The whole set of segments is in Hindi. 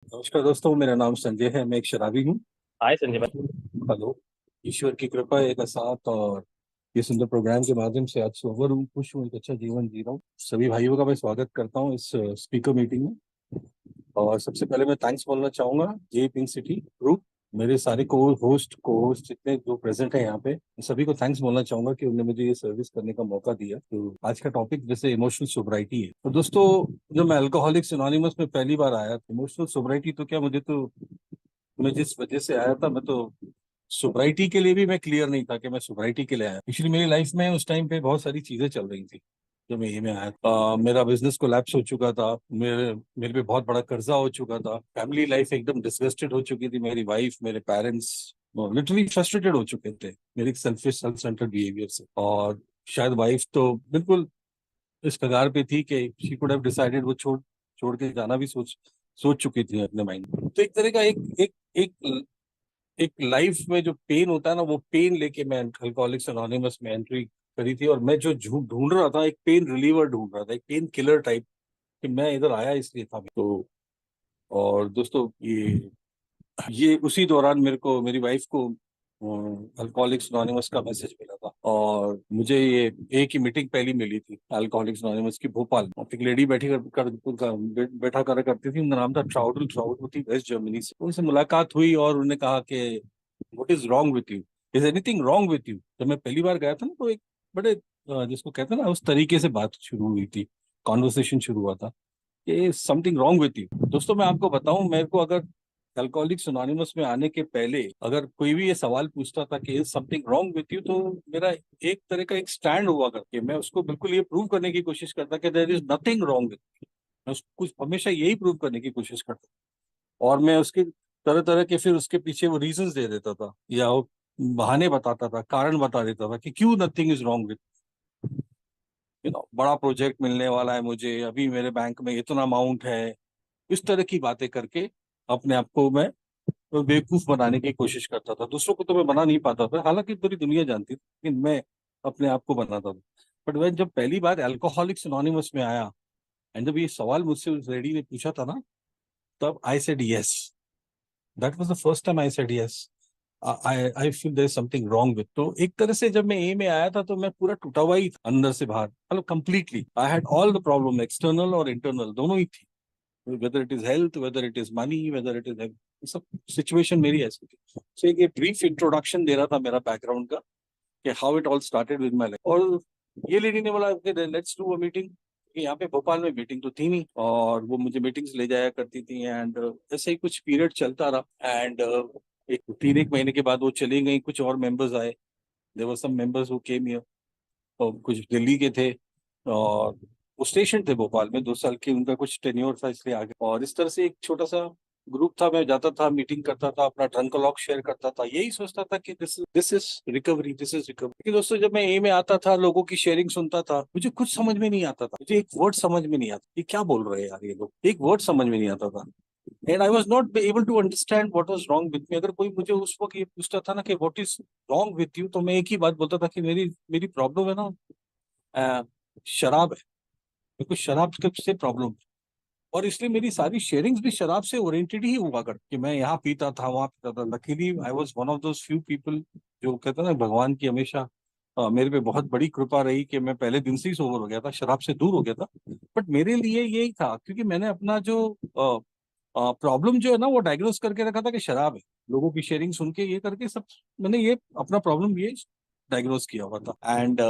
नमस्कार दोस्तों, मेरा नाम संजय है। मैं एक शराबी हूँ। हाय संजय भाई। हेलो। ईश्वर की कृपा एक साथ और ये सुंदर प्रोग्राम के माध्यम से आज सोबर हूँ, खुश हूँ, एक अच्छा जीवन जी रहा हूँ। सभी भाइयों का मैं स्वागत करता हूँ इस स्पीकर मीटिंग में। और सबसे पहले मैं थैंक्स बोलना चाहूंगा जे पिंक सिटी ग्रुप, मेरे सारे को होस्ट जितने जो प्रेजेंट है यहाँ पे, उन सभी को थैंक्स बोलना चाहूंगा कि उन्होंने मुझे ये सर्विस करने का मौका दिया। तो आज का टॉपिक जैसे इमोशनल सोब्राइटी है, तो दोस्तों जब मैं अल्कोहलिक्स एनोनिमस में पहली बार आया, इमोशनल सोब्राइटी तो क्या, मुझे तो मैं जिस वजह से आया था, मैं तो सोब्राइटी के लिए भी मैं क्लियर नहीं था कि मैं सोब्राइटी के लिए आया। एक्चुअली मेरी लाइफ में उस टाइम पे बहुत सारी चीजें चल रही थी जब मैं ये में आया। मेरा बिजनेस कोलैप्स हो चुका था, मेरे मेरे पे बहुत बड़ा कर्जा हो चुका था, फैमिली लाइफ एकदम डिसगस्टेड हो चुकी थी, मेरी वाइफ मेरे पेरेंट्स लिटरली फ्रस्ट्रेटेड हो चुके थे मेरे सेल्फिश सेल्फ सेंटर्ड बिहेवियर से। और शायद वाइफ तो बिल्कुल इस कगार पे थी कि शी कुड हैव डिसाइडेड, वो छोड़ छोड़ के जाना भी सोच सोच चुकी थी अपने माइंड में। तो एक तरह का एक एक एक लाइफ में जो पेन होता है ना, वो पेन लेके मैं अल्कोहलिक्स एनोनिमस में एंट्री करी थी। और मैं जो ढूंढ रहा था, एक पेन रिलीवर ढूंढ रहा था, एक पेन किलर टाइप, कि मैं इधर आया इसलिए था। तो और दोस्तों ये उसी दौरान मेरे को, मेरी वाइफ को अल्कोहलिक्स एनोनिमस का मैसेज मिला था। और मुझे ये एक ही मीटिंग पहली मिली थी अल्कोहलिक्स एनोनिमस की, भोपाल में। एक लेडी बैठा करा करती थी, उनका नाम था ट्राउडल ट्राउड, वो थी वेस्ट जर्मनी से। उनसे मुलाकात हुई और उन्होंने कहा कि what is wrong with you, is anything wrong with you. जब मैं पहली बार गया था ना, तो एक बड़े जिसको कहते हैं ना, उस तरीके से बात शुरू हुई थी, कॉन्वर्सेशन शुरू हुआ था कि समथिंग रॉन्ग विथ यू। दोस्तों मैं आपको बताऊं, मेरे को अगर अल्कोहलिक्स एनोनिमस में आने के पहले अगर कोई भी ये सवाल पूछता था कि is something wrong with you, तो मेरा एक तरह का एक स्टैंड हुआ करके मैं उसको बिल्कुल ये प्रूव करने की कोशिश करता कि there is nothing wrong with. मैं उसको कुछ हमेशा यही प्रूव करने की कोशिश करता, और मैं उसके तरह तरह के फिर उसके पीछे वो रीजंस दे देता था, या वो बहाने बताता था, कारण बता देता था कि क्यों नथिंग इज रॉन्ग विथ। बड़ा प्रोजेक्ट मिलने वाला है मुझे, अभी मेरे बैंक में इतना अमाउंट है, इस तरह की बातें करके अपने आप को मैं बेवकूफ बनाने की कोशिश करता था। दूसरों को तो मैं बना नहीं पाता था, हालांकि पूरी दुनिया जानती थी, लेकिन मैं अपने आप को बनाता था। बट मैं जब पहली बार अल्कोहलिक्स एनोनिमस में आया, एंड जब ये सवाल मुझसे उस लेडी ने पूछा था ना, तब I said yes. That was the first time I said yes. I feel there is something wrong with. तो एक तरह से जब मैं ए में आया था, तो मैं पूरा टूटा हुआ ही था अंदर से बाहर, मतलब completely I had all the problem, external और इंटरनल दोनों ही थी। Whether it is health, whether it is money, whether it is सब, सिचुएशन मेरी ऐसी थी। सो एक ब्रीफ इंट्रोडक्शन दे रहा था मेरा बैकग्राउंड का, कि how it all started with my life. और ये लेडी ने बोला लेट्स डू अ मीटिंग। यहाँ पे भोपाल में मीटिंग तो थी नहीं, और वो मुझे मीटिंग्स ले जाया करती थी। एंड ऐसे ही कुछ पीरियड चलता रहा। एंड एक 3 1 महीने के बाद वो चली गई, कुछ और मेंबर्स आए। There were some members who came here, और कुछ दिल्ली के थे, और वो स्टेशन थे भोपाल में, 2 साल की उनका कुछ टेन्योर था, इसलिए आ गए। और इस तरह से एक छोटा सा ग्रुप था, मैं जाता था, मीटिंग करता था, अपना ड्रंक लॉग शेयर करता था, यही सोचता था कि this is recovery, this is recovery. लेकिन दोस्तों जब मैं ए में आता था, लोगों की शेयरिंग सुनता था, मुझे कुछ समझ में नहीं आता था, मुझे एक वर्ड समझ में नहीं आता, ये क्या बोल रहे हैं यार ये लोग, एक वर्ड समझ में नहीं आता था। And I was not able to understand what was wrong with me. अगर कोई मुझे उस वक्त ये पूछता था ना कि what is wrong with you, तो मैं एक ही बात बोलता था कि मेरी मेरी प्रॉब्लम है ना, अ, शराब है। मेरे को शराब से प्रॉब्लम है, और इसलिए मेरी सारी शेयरिंग्स भी शराब से ओरिएंटेड ही हुआ करती, कि मैं यहाँ पीता था, वहां पीता था। Luckily I was one of those few people, जो कहते हैं ना, भगवान की हमेशा मेरे पे बहुत बड़ी कृपा रही कि मैं पहले दिन से ही सोबर हो गया था, शराब से दूर हो गया था। बट मेरे लिए यही था, क्योंकि मैंने अपना जो प्रॉब्लम जो है ना, वो डायग्नोस करके रखा था कि शराब है। लोगों की शेयरिंग सुन के ये करके सब, मैंने ये अपना प्रॉब्लम ये डायग्नोस किया हुआ था। एंड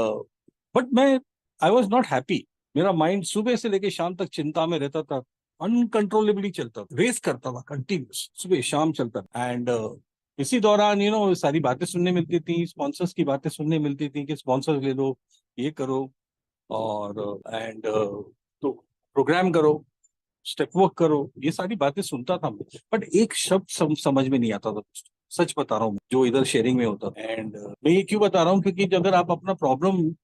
बट मैं आई वॉज नॉट हैप्पी। मेरा माइंड सुबह से लेके शाम तक चिंता में रहता था, अनकंट्रोलेबली चलता था, रेस करता था, कंटिन्यूस सुबह शाम चलता था। एंड इसी दौरान सारी बातें सुनने मिलती थी, स्पॉन्सर्स की बातें सुनने मिलती थी कि स्पॉन्सर्स ले लो, ये करो, और एंड तो प्रोग्राम करो, स्टेप वर्क करो, ये सारी बातें सुनता था मैं। बट एक शब्द समझ में नहीं आता था दोस्तों। सच बता रहा हूँ, जो इधर शेयरिंग में होता था। एंड मैं ये क्यों बता रहा हूँ, क्योंकि अगर आप अपना प्रॉब्लम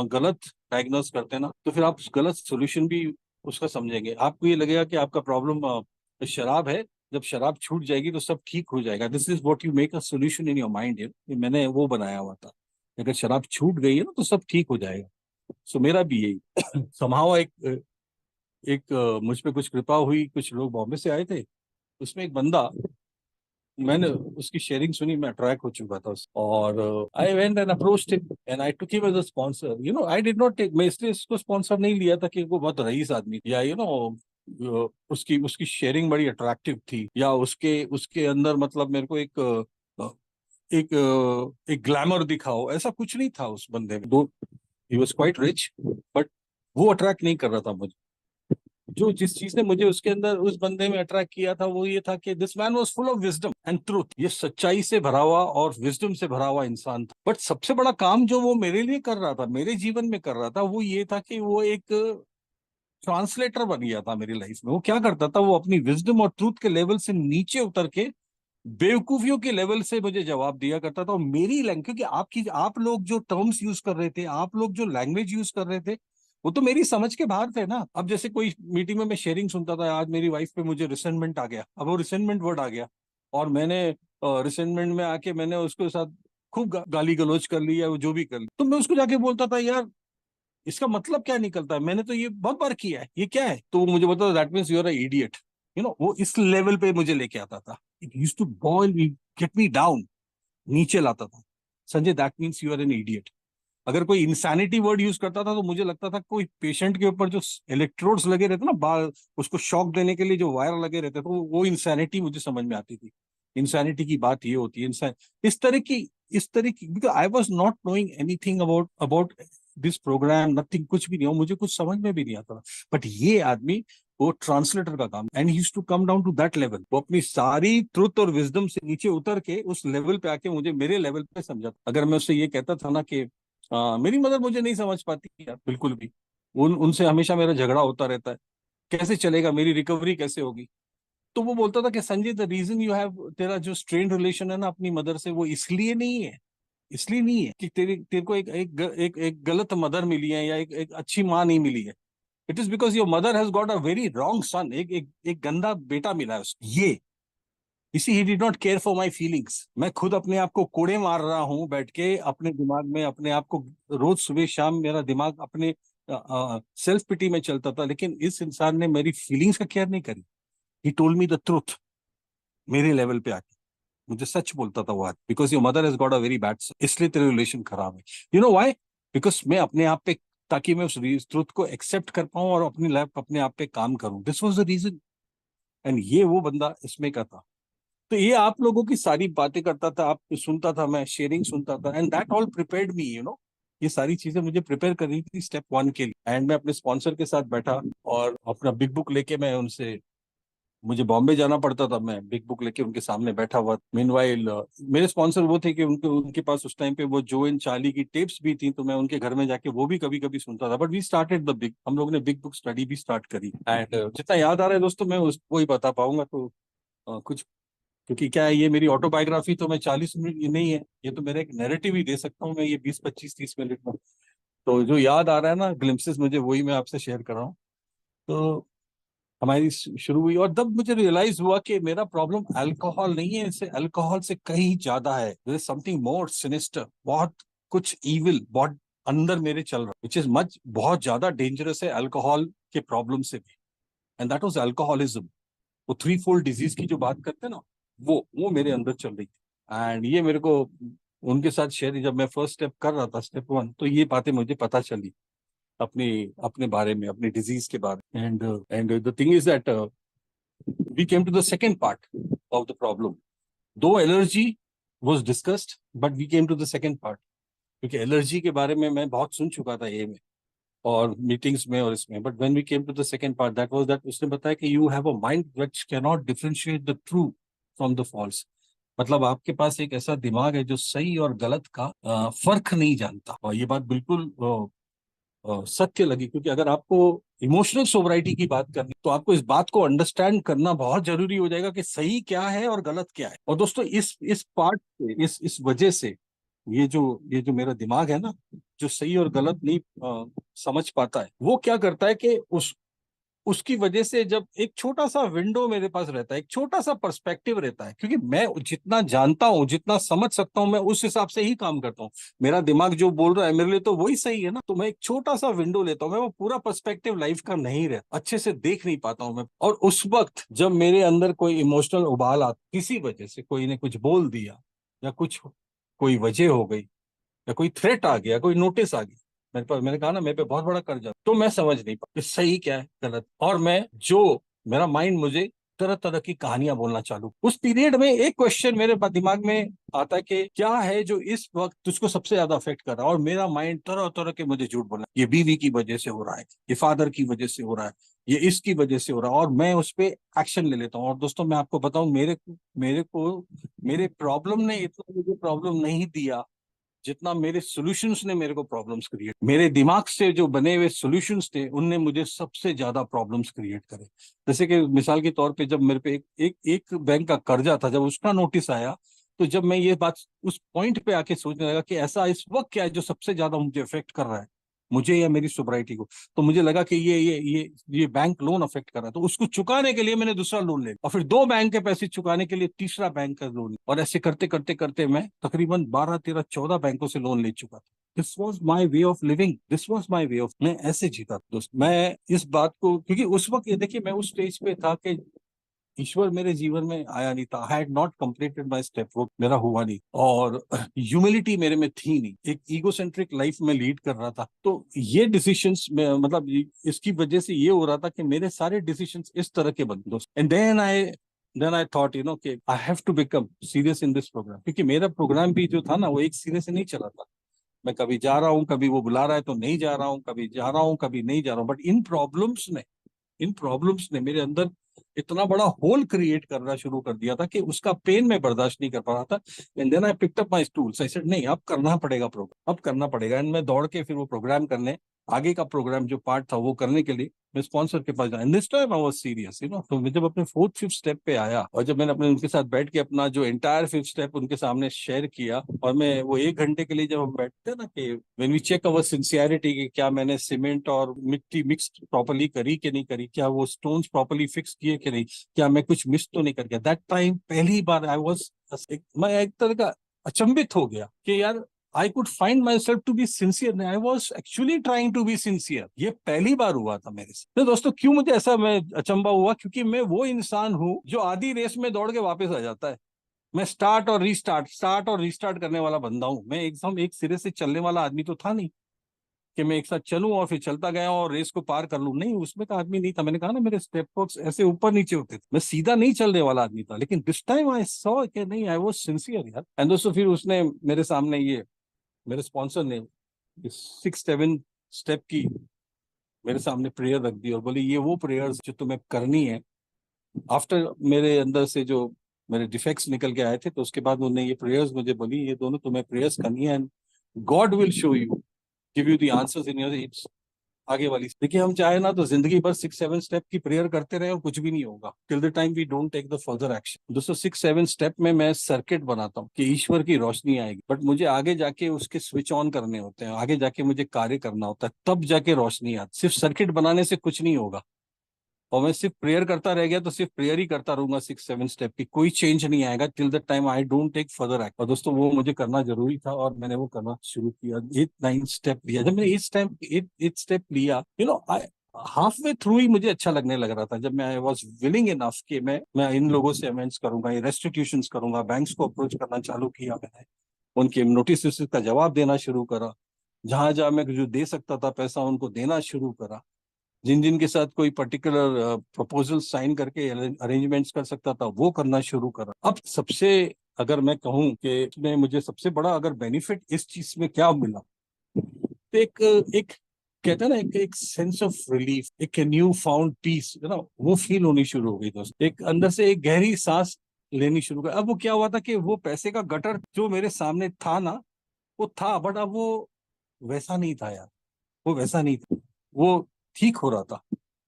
गलत डायग्नोस करते हैं ना, तो फिर आप गलत सोल्यूशन भी उसका समझेंगे। आपको ये लगेगा कि आपका प्रॉब्लम शराब है, जब शराब छूट जाएगी तो सब ठीक हो जाएगा। This is what you make a solution in your mind. मैंने वो बनाया हुआ था, अगर शराब छूट गई है ना, तो सब ठीक हो जाएगा। सो मेरा भी यही समाव एक मुझ पे कुछ कृपा हुई, कुछ लोग बॉम्बे से आए थे, उसमें एक बंदा, मैंने उसकी शेयरिंग सुनी, मैं अट्रैक्ट हो चुका था और I went and approached him and I took him as a sponsor. I did not take, मैं इसलिए इसको स्पॉन्सर नहीं लिया था कि वो बहुत रईस आदमी या उसकी उसकी शेयरिंग बड़ी अट्रैक्टिव थी, या उसके उसके अंदर मतलब मेरे को एक ग्लैमर दिखाओ, ऐसा कुछ नहीं था उस बंदे में। दो, he was quite rich, but वो अट्रैक्ट नहीं कर रहा था मुझे। जो जिस चीज ने मुझे उसके अंदर उस बंदे में अट्रैक्ट किया था वो ये था कि this man was full of wisdom and truth. ये सच्चाई से भरा हुआ और विजडम से भरा हुआ इंसान था। बट सबसे बड़ा काम जो वो मेरे लिए कर रहा था, मेरे जीवन में कर रहा था, वो ये था कि वो एक ट्रांसलेटर बन गया था मेरी लाइफ में। वो क्या करता था, वो अपनी विजडम और ट्रूथ के लेवल से नीचे उतर के बेवकूफियों के लेवल से मुझे जवाब दिया करता था। और मेरी लैंग्वेज, क्योंकि आप लोग जो टर्म्स यूज कर रहे थे, आप लोग जो लैंग्वेज यूज कर रहे थे, वो तो मेरी समझ के बाहर थे ना। अब जैसे कोई मीटिंग में मैं शेयरिंग सुनता था, आज मेरी वाइफ पे मुझे रिसेंटमेंट आ गया, अब वो रिसेंटमेंट वर्ड आ गया, और मैंने रिसेंटमेंट में आके मैंने उसके साथ खूब गाली गलौज कर ली, या वो जो भी कर ली, तो मैं उसको जाके बोलता था, यार इसका मतलब क्या निकलता है, मैंने तो ये बहुत बार किया है, ये क्या है? तो वो मुझे बताता, that means you are idiot. वो इस लेवल पे मुझे लेके आता था। It use to boil me, get me down, नीचे लाता था। Sanjay, that means you are an idiot. अगर कोई इंसैनिटी वर्ड यूज करता था तो मुझे लगता था कोई पेशेंट के ऊपर जो इलेक्ट्रोड्स लगे रहते ना, बाल, उसको शॉक देने के लिए जो वायर लगे रहते, तो वो इंसैनिटी मुझे समझ में आती थी। इंसैनिटी की बात ये होती है, इंसान इस तरह की इस तरह की because I was not knowing anything about about this programme, nothing, कुछ भी नहीं हो, मुझे कुछ समझ में भी नहीं आता था। बट ये आदमी, वो ट्रांसलेटर का काम, and he used to come down to that level. वो अपनी सारी ट्रुथ और विजडम से नीचे उतर के उस लेवल पे आके मुझे मेरे लेवल पे समझा। अगर मैं उससे ये कहता था ना कि मेरी मदर मुझे नहीं समझ पाती यार, बिल्कुल भी, उनसे हमेशा मेरा झगड़ा होता रहता है, कैसे चलेगा, मेरी रिकवरी कैसे होगी? तो वो बोलता था कि Sanjay, the reason you have, तेरा जो स्ट्रेन रिलेशन है ना अपनी मदर से, वो इसलिए नहीं है कि तेरे को एक गलत मदर मिली है, या एक अच्छी माँ नहीं मिली है। It is because your mother has got a very wrong son, एक गंदा बेटा मिला है उसको। ये इसी, he did not care for my feelings. मैं खुद अपने आप को कोड़े मार रहा हूं बैठ के अपने दिमाग में, अपने आप को रोज सुबह शाम मेरा दिमाग अपने सेल्फ पिटी में चलता था, लेकिन इस इंसान ने मेरी फीलिंग्स का केयर नहीं करी। He told me the truth, मेरे लेवल पे आके मुझे सच बोलता था वो आज, because your mother has got a very bad, इसलिए तेरे रिलेशन खराब है। You know why? बिकॉज मैं अपने आप पे, ताकि मैं उस ट्रुथ को एक्सेप्ट कर पाऊं और अपनी लाइफ अपने आप पे काम करूं, this was the reason. And ये वो बंदा इसमें का था। तो ये आप लोगों की सारी बातें करता था, आप सुनता था, मैं शेयरिंग सुनता था, एंड दैट ऑल प्रिपेयर्ड मी, ये सारी चीजें मुझे प्रिपेयर कर रही थी स्टेप वन के लिए। एंड मैं अपने स्पॉन्सर के साथ बैठा और अपना बिग बुक लेके मैं उनसे, मुझे बॉम्बे जाना पड़ता था, मैं बिग बुक लेके उनके सामने बैठा हुआ। मीनवाइल मेरे स्पॉन्सर वो थे कि उनके उनके पास उस टाइम पे वो जो इन चार्ली की टेप्स भी थी, तो मैं उनके घर में जाके वो भी कभी कभी सुनता था। But we started the big, हम लोगों ने बिग बुक स्टडी भी स्टार्ट करी। एंड जितना याद आ रहा है दोस्तों, मैं उसको ही बता पाऊंगा, तो कुछ, क्योंकि क्या है, ये मेरी ऑटोबायोग्राफी तो मैं 40 मिनट, ये नहीं है, ये तो मेरा एक नैरेटिव ही दे सकता हूँ मैं, ये 20 25 30 मिनट में। तो जो याद आ रहा है ना ग्लिम्पसेस मुझे, वही मैं आपसे शेयर कर रहा हूँ। तो हमारी शुरू हुई, और तब मुझे रियलाइज हुआ कि मेरा प्रॉब्लम अल्कोहल नहीं है, इससे अल्कोहल से कहीं ज्यादा है। There is something more sinister, बहुत कुछ इविल बहुत अंदर मेरे चल रहा है, विच इज मच, बहुत ज्यादा डेंजरस है अल्कोहल के प्रॉब्लम से भी। And that was alcoholism. वो थ्री फोल्ड डिजीज की जो बात करते हैं ना, वो मेरे अंदर चल रही थी। एंड ये मेरे को उनके साथ शेयर, जब मैं फर्स्ट स्टेप कर रहा था, स्टेप वन, तो ये बातें मुझे पता चली अपने अपने बारे में, अपनी डिजीज के बारे में। And the thing is that we came to the second part of the problem. Though allergy was discussed, but we came to the second part, क्योंकि एलर्जी के बारे में मैं बहुत सुन चुका था ये में और मीटिंग्स में और इसमें। But when we came to the second part, that was that उसने बताया कि you have a mind which can not differentiate the true from the false. मतलब आपके पास एक ऐसा दिमाग है जो सही और गलत का फर्क नहीं जानता। और ये बात बिल्कुल सत्य लगी, क्योंकि अगर आपको इमोशनल सोबराइटी की बात करनी, तो आपको इस बात को अंडरस्टैंड करना बहुत जरूरी हो जाएगा कि सही क्या है और गलत क्या है। और दोस्तों, इस पार्ट से, इस वजह से, ये जो मेरा दिमाग है ना, जो सही और गलत नहीं समझ पाता है, वो क्या करता है कि उसकी वजह से जब एक छोटा सा विंडो मेरे पास रहता है, एक छोटा सा पर्सपेक्टिव रहता है, क्योंकि मैं जितना जानता हूँ, जितना समझ सकता हूँ, मैं उस हिसाब से ही काम करता हूँ। मेरा दिमाग जो बोल रहा है मेरे लिए तो वही सही है ना। तो मैं एक छोटा सा विंडो लेता हूँ, मैं वो पूरा पर्सपेक्टिव लाइफ का नहीं रहता, अच्छे से देख नहीं पाता हूँ मैं। और उस वक्त जब मेरे अंदर कोई इमोशनल उबाल आता, किसी वजह से कोई ने कुछ बोल दिया, या कुछ कोई वजह हो गई, या कोई थ्रेट आ गया, कोई नोटिस आ गया मेरे पास, मैंने कहा ना मेरे पे बहुत बड़ा कर्जा, तो मैं समझ नहीं पा कि सही क्या है गलत। और मैं जो मेरा माइंड मुझे तरह तरह की कहानियां बोलना चालू, उस पीरियड में एक क्वेश्चन मेरे दिमाग में आता है कि क्या है जो इस वक्त तुझको सबसे ज्यादा अफेक्ट कर रहा है। और मेरा माइंड तरह तरह के मुझे झूठ बोला, ये बीवी की वजह से हो रहा है, ये फादर की वजह से हो रहा है, ये इसकी वजह से हो रहा है, और मैं उस पर एक्शन ले लेता हूँ। और दोस्तों मैं आपको बताऊं, मेरे को मेरे प्रॉब्लम ने इतना मुझे प्रॉब्लम नहीं दिया जितना मेरे सॉल्यूशंस ने मेरे को प्रॉब्लम्स क्रिएट। मेरे दिमाग से जो बने हुए सॉल्यूशंस थे उनने मुझे सबसे ज्यादा प्रॉब्लम्स क्रिएट करे। जैसे कि मिसाल के तौर पे जब मेरे पे एक बैंक का कर्जा था, जब उसका नोटिस आया, तो जब मैं ये बात उस पॉइंट पे आके सोचने लगा कि ऐसा इस वक्त क्या है जो सबसे ज्यादा मुझे अफेक्ट कर रहा है, मुझे या मेरी सोब्राइटी को, तो मुझे लगा कि ये बैंक लोन अफेक्ट कर रहा है। तो उसको चुकाने के लिए मैंने दूसरा लोन ले लिया, और फिर दो बैंक के पैसे चुकाने के लिए तीसरा बैंक का लोन, और ऐसे करते करते करते मैं तकरीबन 12 13 14 बैंकों से लोन ले चुका था। This was my way of living, this was my way of, मैं ऐसे जीता दोस्त। मैं इस बात को, क्योंकि उस वक्त ये देखिए मैं उस स्टेज पे था कि ईश्वर मेरे जीवन में आया नहीं था, I had not completed my step, वो मेरा हुआ नहीं, और ह्यूमिलिटी मेरे में थी नहीं, एक ईगोसेंट्रिक लाइफ में लीड कर रहा था। तो ये डिसीशंस में मतलब इसकी वजह से ये हो रहा था कि मेरे सारे डिसीशंस इस तरह के बन दोस्त। एंड देन आई थॉट कि I have to become serious in this programme, क्योंकि मेरा प्रोग्राम भी जो था ना वो एक सिरे से नहीं चला था। मैं कभी जा रहा हूँ, कभी वो बुला रहा है तो नहीं जा रहा हूँ, कभी जा रहा हूँ कभी नहीं जा रहा हूँ, बट इन प्रॉब्लम्स ने मेरे अंदर इतना बड़ा होल क्रिएट करना शुरू कर दिया था कि उसका पेन मैं बर्दाश्त नहीं कर पा रहा था। And then I picked up my tools, I said नहीं, अब करना पड़ेगा प्रोग्राम, अब करना पड़ेगा। एंड मैं दौड़ के फिर वो प्रोग्राम करने, आगे का प्रोग्राम जो पार्ट था वो करने के लिए मैं स्पॉन्सर के पास गया। And this time I was serious तो मैं जब अपने फोर्थ फिफ्थ स्टेप पे आया, और जब मैंने अपने उनके साथ बैठ के अपना जो एंटायर फिफ्थ स्टेप उनके सामने शेयर किया, और मैं वो 1 घंटे के लिए जब हम बैठते हैं ना कि when we check our sincerity, कि क्या मैंने सीमेंट और मिट्टी मिक्स प्रॉपर्ली करी कि नहीं करी, क्या वो स्टोन्स प्रॉपर्ली फिक्स किए कि नहीं, क्या मैं कुछ मिस तो नहीं कर गया। दैट टाइम पहली बार आई वाज, मैं एक तरह का अचंभित हो गया कि यार I could find myself to be sincere, I was actually trying to be sincere. ये पहली बार हुआ था मेरे से। तो दोस्तों क्यों मुझे ऐसा मैं अचंभा हुआ, क्योंकि मैं वो इंसान हूं जो आधी रेस में दौड़ के वापस आ जाता है। मैं स्टार्ट और रीस्टार्ट करने वाला बंदा हूं। मैं एकदम एक सिरे से चलने वाला आदमी तो था नहीं कि मैं एक साथ चलूं और फिर चलता गया और रेस को पार कर लूं, नहीं, उसमें का आदमी नहीं था। मैंने कहा ना मेरे स्टेप वर्क्स ऐसे ऊपर नीचे होते थे, मैं सीधा नहीं चलने वाला आदमी था। लेकिन दिस टाइम आई सॉ कि नहीं, आई वाज सिंसियर यार। एंड दोस्तों फिर उसने मेरे सामने ये, मेरे स्पॉन्सर ने 6 7 स्टेप की मेरे सामने प्रेयर रख दी, और बोली ये वो प्रेयर्स जो तुम्हें करनी है आफ्टर मेरे अंदर से जो मेरे डिफेक्ट्स निकल के आए थे। तो उसके बाद उन्होंने ये प्रेयर्स मुझे बोली, ये दोनों तुम्हें प्रेयर्स करनी है, and God will show you, give you the answers in your it's. आगे वाली देखिए, हम चाहे ना तो जिंदगी भर 6 7 स्टेप की प्रेयर करते रहे और कुछ भी नहीं होगा, till the time we don't take the further action. दोस्तों 6 7 स्टेप में मैं सर्किट बनाता हूँ कि ईश्वर की रोशनी आएगी, बट मुझे आगे जाके उसके स्विच ऑन करने होते हैं, आगे जाके मुझे कार्य करना होता है, तब जाके रोशनी आती। सिर्फ सर्किट बनाने से कुछ नहीं होगा, और मैं सिर्फ प्रेयर करता रह गया तो सिर्फ प्रेयर ही करता रहूंगा 6 7 स्टेप की, कोई चेंज नहीं आएगा till the time I don't take further act. और दोस्तों वो मुझे करना जरूरी था, और मैंने वो करना शुरू किया। 8 9 स्टेप लिया। जब मैंने 8 स्टेप लिया, आई हाफ वे थ्रू ही मुझे अच्छा लगने लग रहा था, जब मैं आई वॉज विलिंग इनफ कि मैं इन लोगों से अमेंड्स करूंगा, ये रेस्टिट्यूशन करूंगा, बैंक्स को अप्रोच करना चालू किया मैंने, उनके नोटिस का जवाब देना शुरू करा, जहां जहां मैं जो दे सकता था पैसा उनको देना शुरू करा, जिन जिन के साथ कोई पर्टिकुलर प्रपोजल साइन करके अरेंजमेंट्स कर सकता था वो करना शुरू करा। अब सबसे, अगर मैं कहूं कि इसमें मुझे सबसे बड़ा अगर बेनिफिट इस चीज में क्या मिला, तो एक एक कहते हैं ना, एक सेंस ऑफ रिलीफ, एक न्यू फाउंड पीस वो फील होनी शुरू हो गई दोस्त। एक अंदर से एक गहरी सांस लेनी शुरू कर। अब वो क्या हुआ था कि वो पैसे का गटर जो मेरे सामने था ना, वो था, बट अब वो वैसा नहीं था यार, वो वैसा नहीं था, वो ठीक हो रहा था।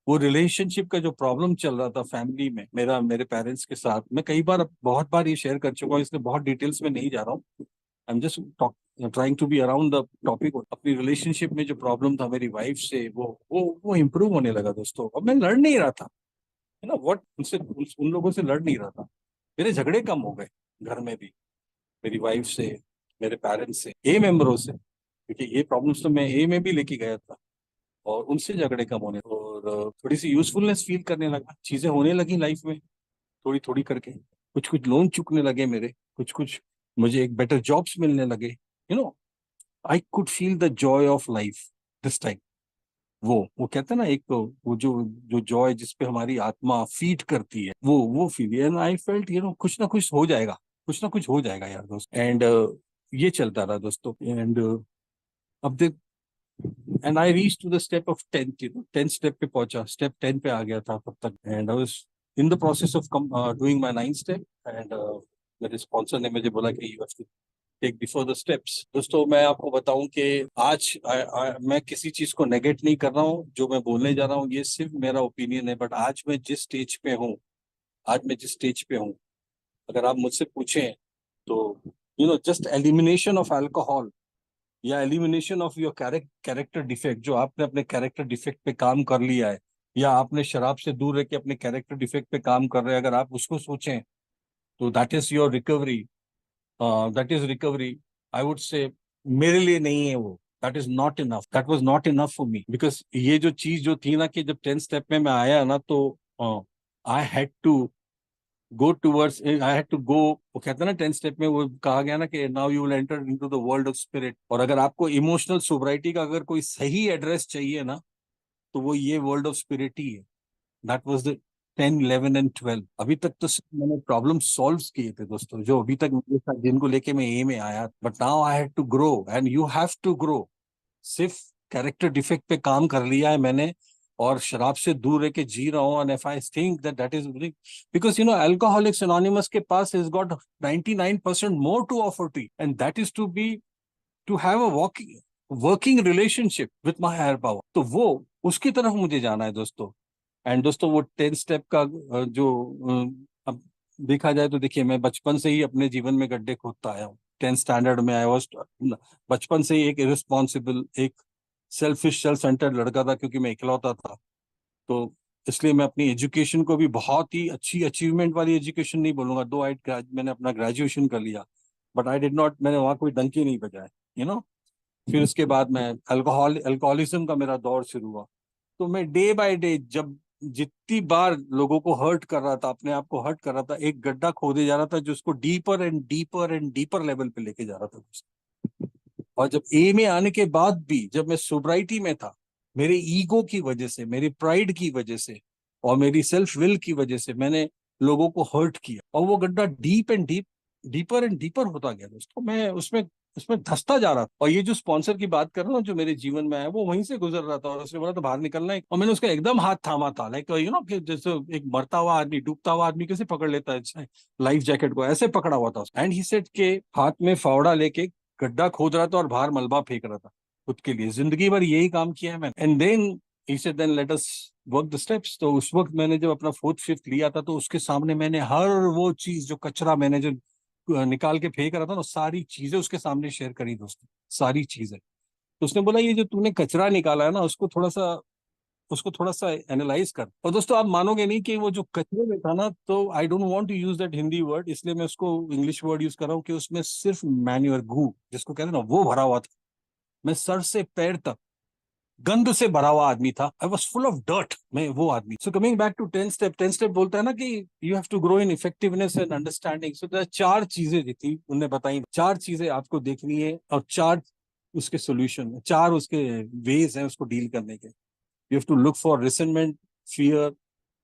वो रिलेशनशिप का जो प्रॉब्लम चल रहा था फैमिली में मेरे पेरेंट्स के साथ, मैं कई बार बहुत बार ये शेयर कर चुका हूँ, इसलिए बहुत डिटेल्स में नहीं जा रहा हूँ। I am just trying to be around the topic. अपनी रिलेशनशिप में जो प्रॉब्लम था मेरी वाइफ से, वो इम्प्रूव होने लगा दोस्तों। अब मैं लड़ नहीं रहा था, है ना, व्हाट, उन लोगों से लड़ नहीं रहा था। मेरे झगड़े कम हो गए घर में भी, मेरी वाइफ से, मेरे पेरेंट्स से, ए मेंबरों से, क्योंकि ये प्रॉब्लम्स तो मैं ए में भी लेके गया था। और उनसे झगड़े कम होने और थोड़ी सी यूजफुलनेस फील करने लगा, चीजें होने लगी लाइफ में थोड़ी थोड़ी करके। कुछ कुछ लोन चुकने लगे मेरे, कुछ कुछ मुझे एक बेटर जॉब्स मिलने लगे, no, I could feel the joy of life this time. वो कहते हैं ना, एक तो वो जो जो जॉय जिस पे हमारी आत्मा फीड करती है, वो फील, एंड आई फेल्ट कुछ ना कुछ हो जाएगा, कुछ ना कुछ हो जाएगा यार दोस्त। एंड ये चलता रहा दोस्तों। एंड अब देख, and I reach to the step of 10th, 10th step पे पहुंचा, स्टेप 10 पे आ गया था तब तक। And I was in the process of doing my 9th step. And मेरे स्पॉन्सर ने मुझे बोला कि you have to take before the steps. दोस्तों मैं आपको बताऊं कि आज मैं किसी चीज को नेगेट नहीं कर रहा हूँ, जो मैं बोलने जा रहा हूँ ये सिर्फ मेरा ओपिनियन है। बट आज मैं जिस स्टेज पे हूँ, आज मैं जिस स्टेज पे हूँ, अगर आप मुझसे पूछें तो जस्ट एलिमिनेशन ऑफ अल्कोहल या elimination of your character defect, जो आपने अपने कैरेक्टर डिफेक्ट पे काम कर लिया है, या आपने शराब से दूर रह के अपने कैरेक्टर डिफेक्ट पे काम कर रहे हैं, अगर आप उसको सोचें तो that is your recovery, that is recovery, I would say. मेरे लिए नहीं है वो, that is not enough, that was not enough for me. Because ये जो चीज जो थी ना, कि जब 10th स्टेप में मैं आया ना, तो I had to go towards, I had to go, वो कहते हैं ना 10th स्टेप में वो कहा गया ना कि now you will enter into the world of spirit. और अगर आपको इमोशनल सोब्राइटी का अगर कोई सही एड्रेस चाहिए ना, तो वो ये वर्ल्ड ऑफ स्पिरिट ही है। That was the 10, 11 and 12। अभी तक तो सिर्फ मैंने प्रॉब्लम सॉल्व किए थे दोस्तों, जो अभी तक मेरे साथ, जिनको लेके मैं ए में आया। But now I had to grow, and you have to grow. सिर्फ कैरेक्टर डिफेक्ट पे काम कर लिया है मैंने, और शराब से दूर रह के जी रहा हूँ। And if I think that that is, because Alcoholics Anonymous के पास is got 99% more to offer to, and that is to be, to have a working relationship with my higher power. तो वो, उसकी तरफ मुझे जाना है दोस्तों। एंड दोस्तों वो 10 स्टेप का अब देखा जाए तो देखिए, मैं बचपन से ही अपने जीवन में गड्ढे खोदता आया हूँ। 10th स्टैंडर्ड में आई वॉज, बचपन से ही एक इरिस्पॉन्सिबल, एक सेल्फिश, सेल्फ सेंटर्ड लड़का था, क्योंकि मैं इकलौता था। तो इसलिए मैं अपनी एजुकेशन को भी बहुत ही अच्छी अचीवमेंट वाली एजुकेशन नहीं बोलूंगा, दो मैंने अपना ग्रेजुएशन कर लिया, बट आई डिड नॉट, मैंने वहां कोई डंकी नहीं बजाए, यू नो। फिर उसके बाद मैं अल्कोहलिज्म का मेरा दौर शुरू हुआ। तो मैं डे बाय डे, जब जितनी बार लोगों को हर्ट कर रहा था, अपने आप को हर्ट कर रहा था, एक गड्ढा खोदे जा रहा था, जो उसको deeper and deeper and deeper level पे लेके जा रहा था। और जब ए में आने के बाद भी, जब मैं सोब्राइटी में था, मेरे ईगो की वजह से, मेरी प्राइड की वजह से, और मेरी सेल्फ विल की वजह से मैंने लोगों को हर्ट किया, और वो गड्ढा deep and deeper and deeper होता गया दोस्तों। मैं उसमें उसमें धंसता जा रहा था। और ये जो स्पॉन्सर की बात कर रहा हूँ, जो मेरे जीवन में आया, वो वहीं से गुजर रहा था, और उसने बोला तो बाहर निकलना है, और मैंने उसका एकदम हाथ थामा था, लाइक कि जैसे एक मरता हुआ आदमी, डूबता हुआ आदमी कैसे पकड़ लेता है लाइफ जैकेट को, ऐसे पकड़ा हुआ था। एंड ही सेड के हाथ में फावड़ा लेके गड्ढा खोद रहा था और बाहर मलबा फेंक रहा था खुद के लिए। जिंदगी भर यही काम किया है मैंने। And then he said then let us work the steps. तो उस वक्त मैंने जब अपना 4th 5th लिया था, तो उसके सामने मैंने हर वो चीज, जो कचरा मैंने जो निकाल के फेंक रहा था ना, सारी चीजें उसके सामने शेयर करी दोस्तों, सारी चीजें। तो उसने बोला, ये जो तूने कचरा निकाला है ना, उसको थोड़ा सा एनालाइज कर। और दोस्तों आप मानोगे नहीं कि वो जो कचरे में था ना, तो I don't want to use that Hindi word, इसलिए मैं उसको इंग्लिश वर्ड यूज कर रहा हूँ, कि उसमें सिर्फ मैन्योर, गू जिसको कहते हैं ना, वो भरा हुआ था। मैं सर से पैर तक गंद से भरा हुआ आदमी था। I was full of dirt, मैं वो आदमी। So coming back to 10th step, 10th step बोलता है ना कि you have to grow in effectiveness and understanding. So चार चीजें जो थी उन्होंने बताई, चार चीजें आपको देखनी है, और चार उसके सोल्यूशन, चार उसके वेज हैं उसको डील करने के। You have to look for resentment, fear,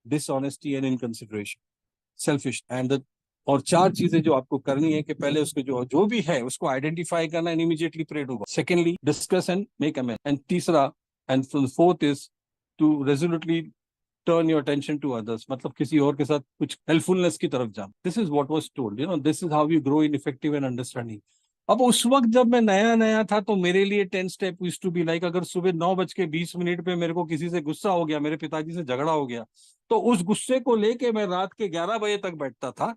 dishonesty and inconsideration, selfish and, और चार चीजें जो आपको करनी है, कि पहले उसके जो जो भी है उसको आइडेंटिफाई करना and immediately pray to God. Secondly discuss and make amend, and तीसरा and fourth is to resolutely turn your attention to others, मतलब किसी और के साथ कुछ हेल्पफुलनेस की तरफ जाना। This is what was told, this is how you grow in effective and understanding. अब उस वक्त जब मैं नया नया था, तो मेरे लिए 10 step used to be like, अगर सुबह 9:20 पे मेरे को किसी से गुस्सा हो गया, मेरे पिताजी से झगड़ा हो गया, तो उस गुस्से को लेके मैं रात के 11 बजे तक बैठता था,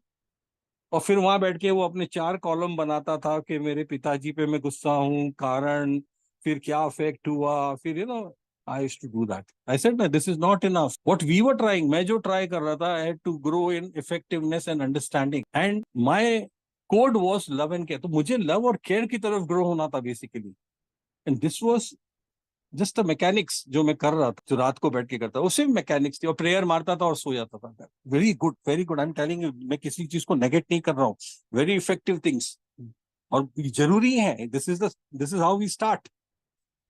और फिर वहां बैठ के वो अपने 4 कॉलम बनाता था कि मेरे पिताजी पे मैं गुस्सा हूँ, कारण, फिर क्या अफेक्ट हुआ, फिर I used to do that. I said ना, this is not enough. What we were trying, मैं जो ट्राई कर रहा था, I had to grow in effectiveness and understanding, and my code was love and care. तो मुझे लव और केयर की तरफ ग्रो होना था basically, and this was just mechanics जो मैं कर रहा था, जो रात को बैठ के करता, वो सिर्फ मैकेनिक्स थी, और प्रेयर मारता था और सो जाता था। Very good, very good, I am telling you, मैं किसी चीज को नेगेट नहीं कर रहा हूँ। वेरी इफेक्टिव थिंग्स, और जरूरी है। This is how we start,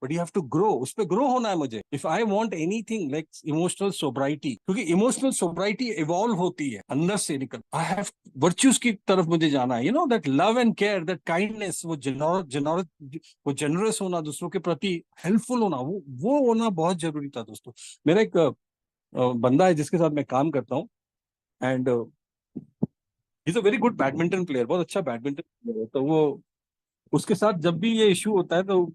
but you have to grow, उस पर ग्रो होना है मुझे। If I want anything like emotional sobriety, क्योंकि इमोशनल सोब्राइटी इवॉल्व होती है अंदर से निकल, आई हैव वर्च्यूज की तरफ मुझे जाना है, that love and care, that kindness, वो जेनरस होना, दूसरों के प्रति हेल्पफुल होना, वो होना बहुत जरूरी था दोस्तों। मेरा एक बंदा है जिसके साथ मैं काम करता हूँ, and is a very good badminton player, बहुत अच्छा बैडमिंटन प्लेयर है। तो वो, उसके साथ जब भी ये इशू होता है, तो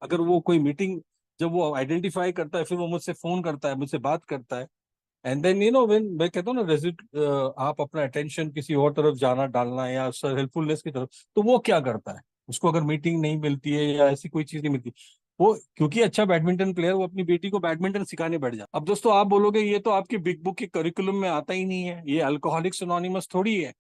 अगर वो कोई मीटिंग जब वो आइडेंटिफाई करता है, फिर वो मुझसे फोन करता है, मुझसे बात करता है, एंड देन व्हेन मैं कहता हूँ ना, रेजिट, आप अपना अटेंशन किसी और तरफ जाना डालना है, या हेल्पफुलनेस की तरफ, तो वो क्या करता है, उसको अगर मीटिंग नहीं मिलती है या ऐसी कोई चीज नहीं मिलती, वो क्योंकि अच्छा बैडमिंटन प्लेयर, वो अपनी बेटी को बैडमिंटन सिखाने बैठ जाता। अब दोस्तों आप बोलोगे ये तो आपकी बिग बुक के करिकुलम में आता ही नहीं है, ये अल्कोहलिक्स अनोनिमस थोड़ी है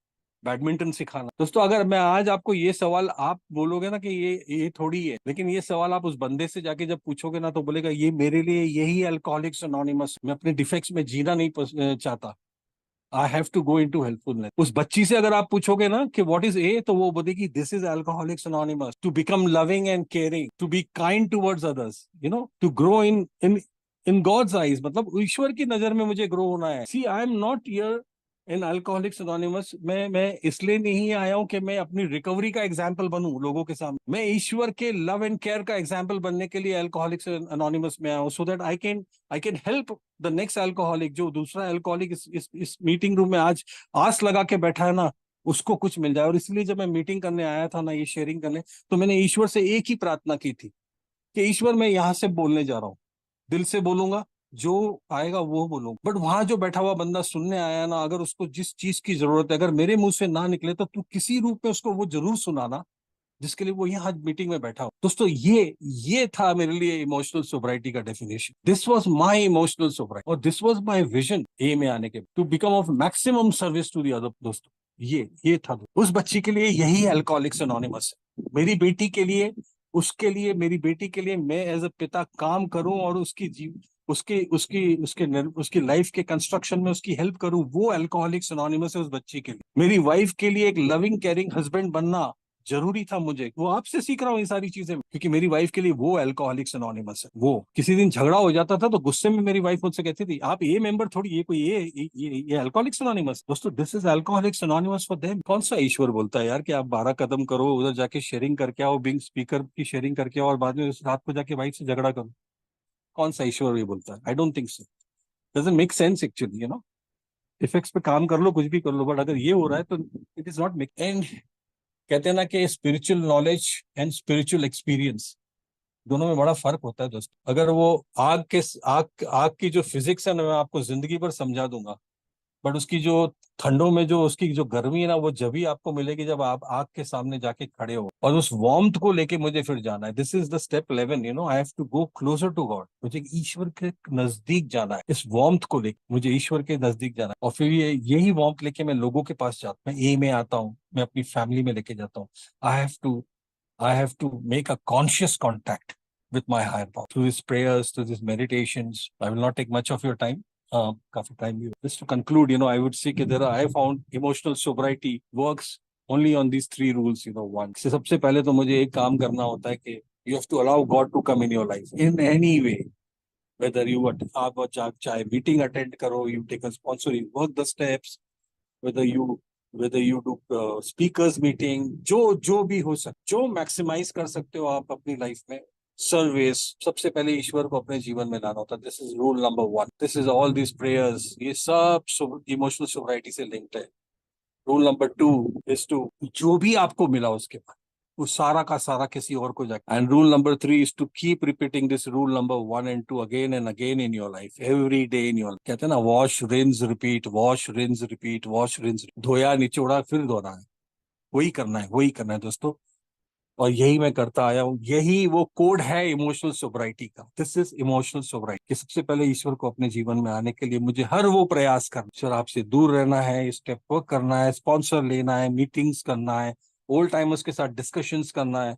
बैडमिंटन सिखाना। दोस्तों अगर मैं आज आपको ये सवाल, आप बोलोगे ना कि ये थोड़ी है, लेकिन ये सवाल आप उस बंदे से जाके जब पूछोगे ना, तो बोलेगा ये मेरे लिए यही अल्कोहलिक्स अनोनिमस, मैं अपने डिफेक्ट्स में जीना नहीं चाहता, I have to go into helpfulness. उस बच्ची से अगर आप पूछोगे ना कि व्हाट इज ए, तो वो बोलेगी this is Alcoholics Anonymous, to become loving and caring, to be kind towards others, to grow in in in God's eyes, मतलब ईश्वर की नजर में मुझे ग्रो होना है। See, I am not here in Alcoholics Anonymous, मैं इसलिए नहीं आया हूं कि मैं अपनी रिकवरी का एग्जाम्पल बनूं लोगों के सामने, मैं ईश्वर के लव एंड केयर का एग्जाम्पल बनने के लिए अल्कोहलिक्स अनोनिमस में आया हूं, so that I can help the next alcoholic, जो दूसरा अल्कोहलिक इस मीटिंग रूम में आज आस लगा के बैठा है ना, उसको कुछ मिल जाए। और इसलिए जब मैं मीटिंग करने आया था ना, ये शेयरिंग करने, तो मैंने ईश्वर से एक ही प्रार्थना की थी कि ईश्वर, मैं यहाँ से बोलने जा रहा हूँ, दिल से बोलूंगा, जो आएगा वो बोलूंगा, बट वहां जो बैठा हुआ बंदा सुनने आया ना, अगर उसको जिस चीज की जरूरत है, अगर मेरे मुंह से ना निकले, तो तू किसी रूप में उसको वो जरूर सुनाना जिसके लिए वो यहाँ मीटिंग में बैठा हो। दोस्तों ये था मेरे लिए इमोशनल सोब्राइटी का definition. This was my emotional sobriety, और this was my vision A में आने के, to become of maximum service to the other. दोस्तों ये था उस बच्ची के लिए, यही अल्कोहलिक्स अनोनिमस है। मेरी बेटी के लिए, उसके लिए, मेरी बेटी के लिए मैं एज अ पिता काम करूं, और उसकी जीव उसकी उसकी उसके उसकी लाइफ के कंस्ट्रक्शन में उसकी हेल्प करूं, वो अल्कोहलिक्स अनोनिमस है उस बच्ची के लिए। मेरी वाइफ के लिए एक लविंग केयरिंग हस्बैंड बनना जरूरी था मुझे, वो आपसे सीख रहा हूँ ये सारी चीजें, क्योंकि मेरी वाइफ के लिए वो अल्कोहलिक्स अनोनिमस है। वो किसी दिन झगड़ा हो जाता था, तो गुस्से में मेरी वाइफ मुझसे कहती थी, आप ये मेंबर थोड़ी, ये कोई ये अल्कोहलिक्स अनोनिमस। दोस्तों this is Alcoholics anonymous for them. कौन सा ईश्वर बोलता है यार कि आप 12 कदम करो, उधर जाके शेयरिंग करके आओ, बिंग स्पीकर की शेयरिंग करके आओ, और बाद में उस रात को जाके वाइफ से झगड़ा करो? कौन सा ईश्वर ये बोलता है? I don't think so, doesn't make sense actually, effects पे काम कर लो, कुछ भी कर लो, बट अगर ये हो रहा है तो it is not make. And कहते हैं ना कि spiritual knowledge and spiritual experience, दोनों में बड़ा फर्क होता है दोस्तों। अगर वो आग की जो फिजिक्स है ना, मैं आपको जिंदगी भर समझा दूंगा, बट उसकी जो ठंडों में जो उसकी जो गर्मी है ना, वो जब ही आपको मिलेगी जब आप आग के सामने जाके खड़े हो, और उस वार्मथ को लेके मुझे फिर जाना है। This is the step 11, I have to go closer to God, मुझे ईश्वर के नजदीक जाना है, इस वार्मथ को लेके मुझे ईश्वर के नजदीक जाना है, और फिर यही वार्मथ लेके मैं लोगों के पास जाता हूँ, मैं ए में आता हूँ, मैं अपनी फैमिली में लेके जाता हूँ। I have to I have to make a conscious contact with my higher power through these prayers, through these meditations. I will not take much of your time. काफी टाइम भी just to conclude, I would say that I found emotional sobriety works only on these 3 rules. One, सबसे पहले तो मुझे एक काम करना होता है कि you have to allow God to come in your life in any way. Whether आप चाहे मीटिंग अटेंड करो, you take a sponsor, you work the steps, whether you do speakers meeting, जो भी हो सकता, जो मैक्सिमाइज कर सकते हो आप अपनी लाइफ में, सर्विस, सबसे पहले ईश्वर को अपने जीवन में लाना होता है। This is rule number 1। This is all this prayers, ये सब इमोशनल सोब्राइटी से लिंक्ड है। रूल नंबर 2 इज टू, जो भी आपको मिला उसके बाद वो सारा का सारा किसी और को जाए। And rule number 3 is to keep repeating this rule number 1 and 2 again and again in your life, every day in your. कहते हैं ना, wash rinse repeat, wash rinse repeat, wash rinse, धोया निचोड़ा फिर धोना है। वही करना है, वही करना है दोस्तों। और यही मैं करता आया हूँ, यही वो कोड है इमोशनल सोब्राइटी का। दिस इज इमोशनल सोब्राइटी कि सबसे पहले ईश्वर को अपने जीवन में आने के लिए मुझे हर वो प्रयास करना, ईश्वर आपसे दूर रहना है, स्टेप वर्क करना है, स्पॉन्सर लेना है, मीटिंग्स करना है, ओल्ड टाइमर्स के साथ डिस्कशंस करना है।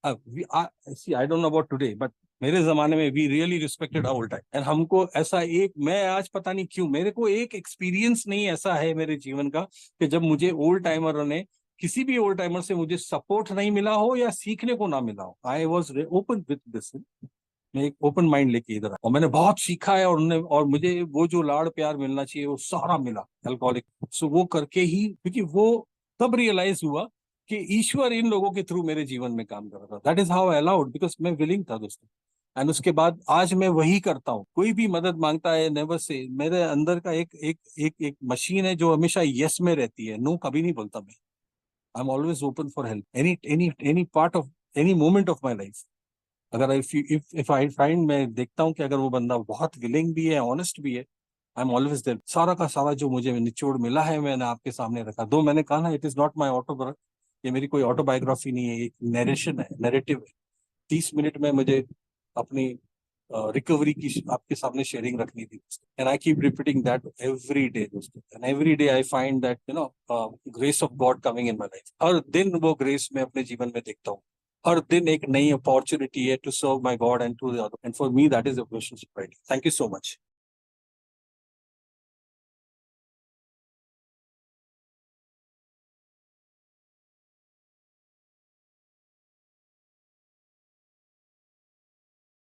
I don't know about today, but मेरे जमाने में we really respected old time. And हमको ऐसा एक, मैं आज पता नहीं क्यों मेरे को एक एक्सपीरियंस नहीं ऐसा है मेरे जीवन का कि जब मुझे ओल्ड टाइमर ने, किसी भी ओल्ड टाइमर से मुझे सपोर्ट नहीं मिला हो या सीखने को ना मिला हो। I was open with this, मैं एक ओपन माइंड लेके इधर आया और मैंने बहुत सीखा है, और मुझे वो जो लाड़ प्यार मिलना चाहिए वो सारा मिला अल्कोहलिक। सो वो करके ही, क्योंकि वो तब रियलाइज हुआ कि ईश्वर इन लोगों के थ्रू मेरे जीवन में काम कर रहा था। That is how I allowed, because मैं विलिंग था दोस्तों। एंड उसके बाद आज मैं वही करता हूँ। कोई भी मदद मांगता है, नेवर से, मेरे अंदर का एक मशीन है जो हमेशा यस में रहती है, नो कभी नहीं बोलता मैं। I am always open for help, any part of any moment of my life. अगर इफ आई फाइंड, मैं देखता हूँ कि अगर वो बंदा बहुत विलिंग भी है, ऑनेस्ट भी है, आई एम ऑलवेज देयर। सारा का सारा जो मुझे निचोड़ मिला है मैंने आपके सामने रखा। दो मैंने कहा ना, it is not my autobiography, ये मेरी कोई ऑटोबायोग्राफी नहीं है, एक नरेशन है, नैरेटिव है। 30 मिनट में मुझे अपनी रिकवरी की आपके सामने शेयरिंग रखनी थी, and I keep repeating that every day दोस्तों। And every day I find that grace of God coming in my life. हर दिन वो ग्रेस मैं अपने जीवन में देखता हूँ। हर दिन एक नई अपॉर्चुनिटी है to serve my God and to the other, and for me that is a personal society. Thank you so much.